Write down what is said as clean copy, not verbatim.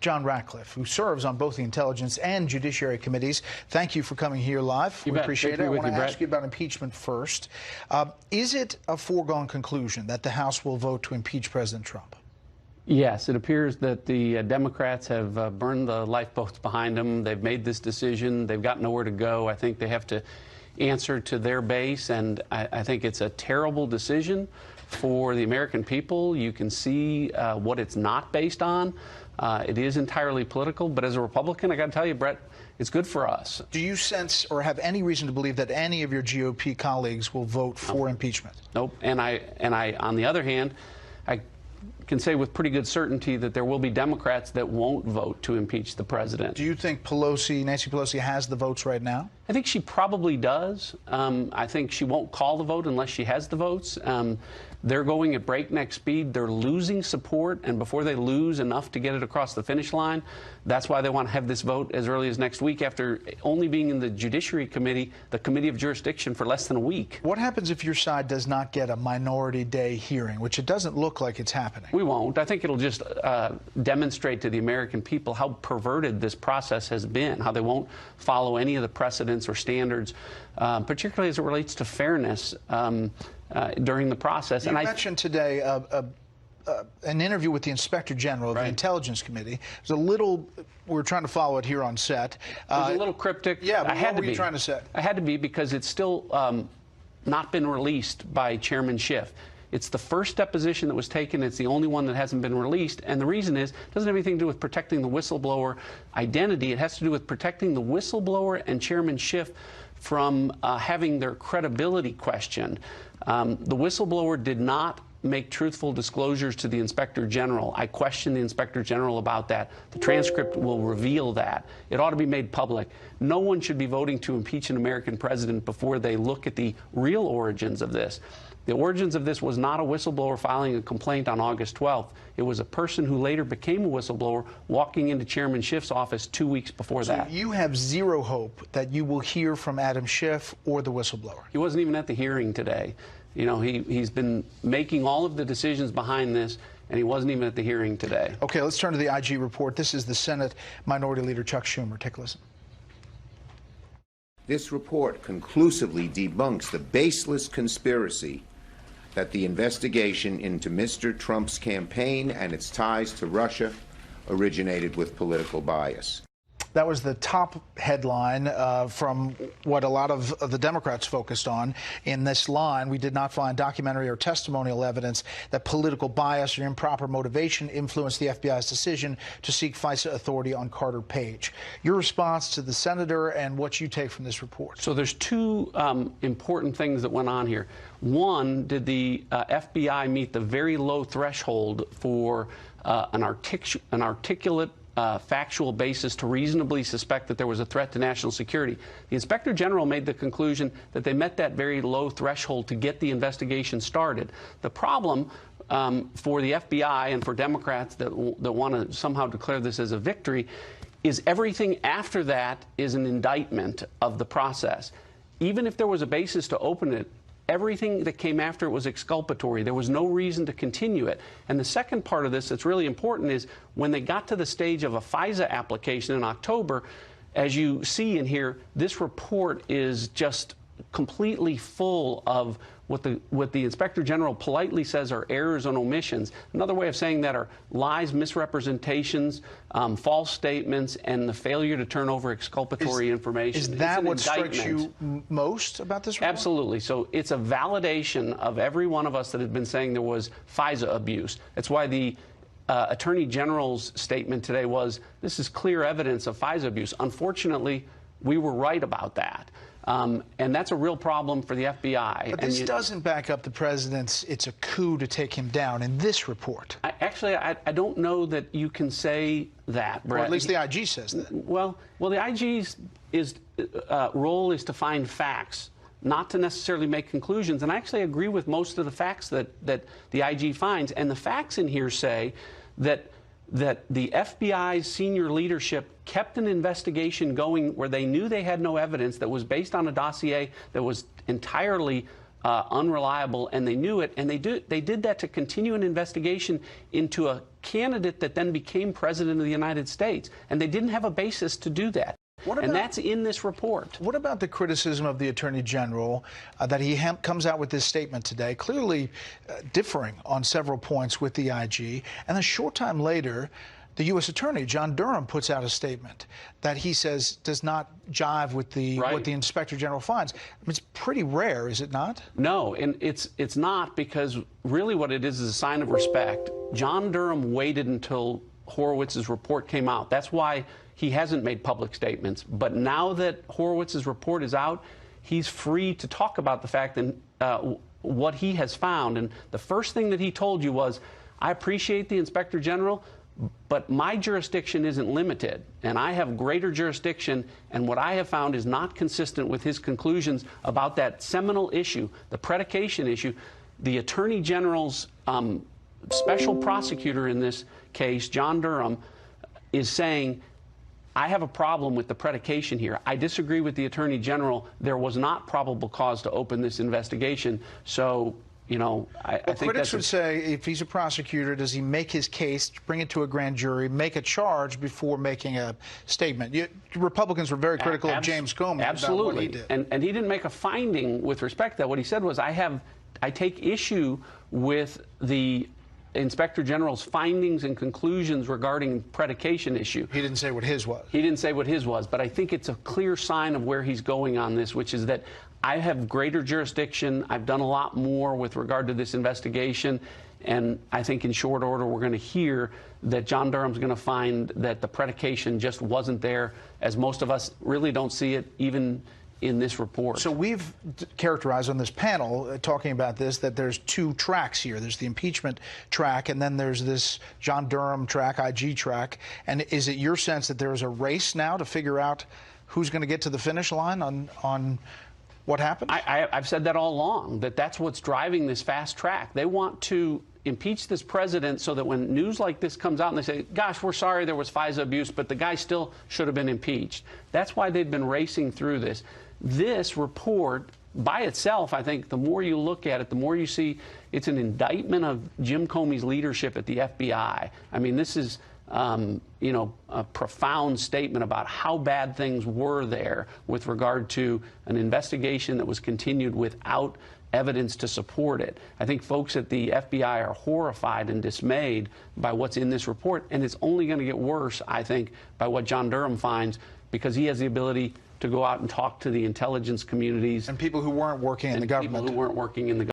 John Ratcliffe, who serves on both the Intelligence and Judiciary Committees. Thank you for coming here live. We appreciate it. I want to ask you about impeachment first. Is it a foregone conclusion that the House will vote to impeach President Trump? Yes, it appears that the Democrats have burned the lifeboats behind them. They've made this decision. They've got nowhere to go. I think they have to answer to their base, and I think it's a terrible decision for the American people. You can see what it's not based on. It is entirely political, but as a Republican, I got to tell you, Brett, it's good for us. Do you sense or have any reason to believe that any of your GOP colleagues will vote for impeachment? Nope. And I, on the other hand, I can say with pretty good certainty that there will be Democrats that won't vote to impeach the president. Do you think Nancy Pelosi has the votes right now? I think she probably does. I think she won't call the vote unless she has the votes. They're going at breakneck speed. They're losing support, and before they lose enough to get it across the finish line, that's why they want to have this vote as early as next week, after only being in the Judiciary Committee, the Committee of Jurisdiction, for less than a week. What happens if your side does not get a minority day hearing, which it doesn't look like it's happening? We won't. I think it'll just demonstrate to the American people how perverted this process has been, how they won't follow any of the precedents or standards, particularly as it relates to fairness during the process. You mentioned today an interview with the Inspector General of the Intelligence Committee. It was a little, we're trying to follow it here on set. It was a little cryptic. Yeah, but what were you trying to say? I had to be, because it's still not been released by Chairman Schiff. It's the first deposition that was taken. It's the only one that hasn't been released. And the reason is, it doesn't have anything to do with protecting the whistleblower identity. It has to do with protecting the whistleblower and Chairman Schiff from having their credibility questioned. The whistleblower did not make truthful disclosures to the Inspector General. I questioned the Inspector General about that. The transcript will reveal that. It ought to be made public. No one should be voting to impeach an American president before they look at the real origins of this. The origins of this was not a whistleblower filing a complaint on August 12th. It was a person who later became a whistleblower walking into Chairman Schiff's office 2 weeks before that. So you have zero hope that you will hear from Adam Schiff or the whistleblower? He wasn't even at the hearing today. You know, he's been making all of the decisions behind this, and he wasn't even at the hearing today. Okay, let's turn to the IG report. This is the Senate Minority Leader Chuck Schumer. Take a listen. This report conclusively debunks the baseless conspiracy that the investigation into Mr. Trump's campaign and its ties to Russia originated with political bias. That was the top headline from what a lot of the Democrats focused on in this line. We did not find documentary or testimonial evidence that political bias or improper motivation influenced the FBI's decision to seek FISA authority on Carter Page. Your response to the senator and what you take from this report? So there's two important things that went on here. One, did the FBI meet the very low threshold for an articulate factual basis to reasonably suspect that there was a threat to national security? The Inspector General made the conclusion that they met that very low threshold to get the investigation started. The problem for the FBI and for Democrats that want to somehow declare this as a victory is everything after that is an indictment of the process. Even if there was a basis to open it, everything that came after it was exculpatory. There was no reason to continue it. And the second part of this that's really important is when they got to the stage of a FISA application in October, as you see in here, this report is just completely full of what the Inspector General politely says are errors and omissions. Another way of saying that are lies, misrepresentations, false statements, and the failure to turn over exculpatory information. Is that what strikes you most about this report? Absolutely. So it's a validation of every one of us that had been saying there was FISA abuse. That's why the Attorney General's statement today was, this is clear evidence of FISA abuse. Unfortunately, we were right about that. And that's a real problem for the FBI. But this doesn't back up the president's "it's a coup to take him down" in this report. Actually, I don't know that you can say that, Brett. Or at least the IG says that. Well, the IG's role is to find facts, not to necessarily make conclusions. And I actually agree with most of the facts that the IG finds. And the facts in here say that the FBI's senior leadership kept an investigation going where they knew they had no evidence, that was based on a dossier that was entirely unreliable, and they knew it, and they did that to continue an investigation into a candidate that then became president of the United States, and they didn't have a basis to do that. And that's in this report. What about the criticism of the Attorney General that he comes out with this statement today, clearly differing on several points with the IG, and a short time later, the U.S. Attorney, John Durham, puts out a statement that he says does not jive with what the Inspector General finds. I mean, it's pretty rare, is it not? No, and it's not, because really what it is a sign of respect. John Durham waited until Horowitz's report came out. That's why he hasn't made public statements. But now that Horowitz's report is out, he's free to talk about the fact that what he has found. And the first thing that he told you was, I appreciate the Inspector General, but my jurisdiction isn't limited, and I have greater jurisdiction, and what I have found is not consistent with his conclusions about that seminal issue, the predication issue. The Attorney General's special prosecutor in this case, John Durham, is saying, I have a problem with the predication here. I disagree with the Attorney General. There was not probable cause to open this investigation. So, you know, I think critics would say, if he's a prosecutor, does he make his case, bring it to a grand jury, make a charge before making a statement? Republicans were very critical of James Comey. Absolutely. About what he did. And he didn't make a finding with respect to that. What he said was, I take issue with the Inspector General's findings and conclusions regarding predication issue. He didn't say what his was. He didn't say what his was, but I think it's a clear sign of where he's going on this, which is that I have greater jurisdiction. I've done a lot more with regard to this investigation, and I think in short order we're going to hear that John Durham's going to find that the predication just wasn't there, as most of us really don't see it even in this report. So we've characterized on this panel, talking about this, that there's two tracks here. There's the impeachment track, and then there's this John Durham track, IG track. And is it your sense that there is a race now to figure out who's going to get to the finish line on what happened? I've said that all along, that that's what's driving this fast track. They want to impeach this president so that when news like this comes out and they say, gosh, we're sorry there was FISA abuse, but the guy still should have been impeached. That's why they've been racing through this. This report, by itself, I think the more you look at it, the more you see it's an indictment of Jim Comey's leadership at the FBI. I mean, this is, you know, a profound statement about how bad things were there with regard to an investigation that was continued without evidence to support it. I think folks at the FBI are horrified and dismayed by what's in this report, and it's only going to get worse, I think, by what John Durham finds, because he has the ability to go out and talk to the intelligence communities and people who weren't working in the government. People who weren't working in the government.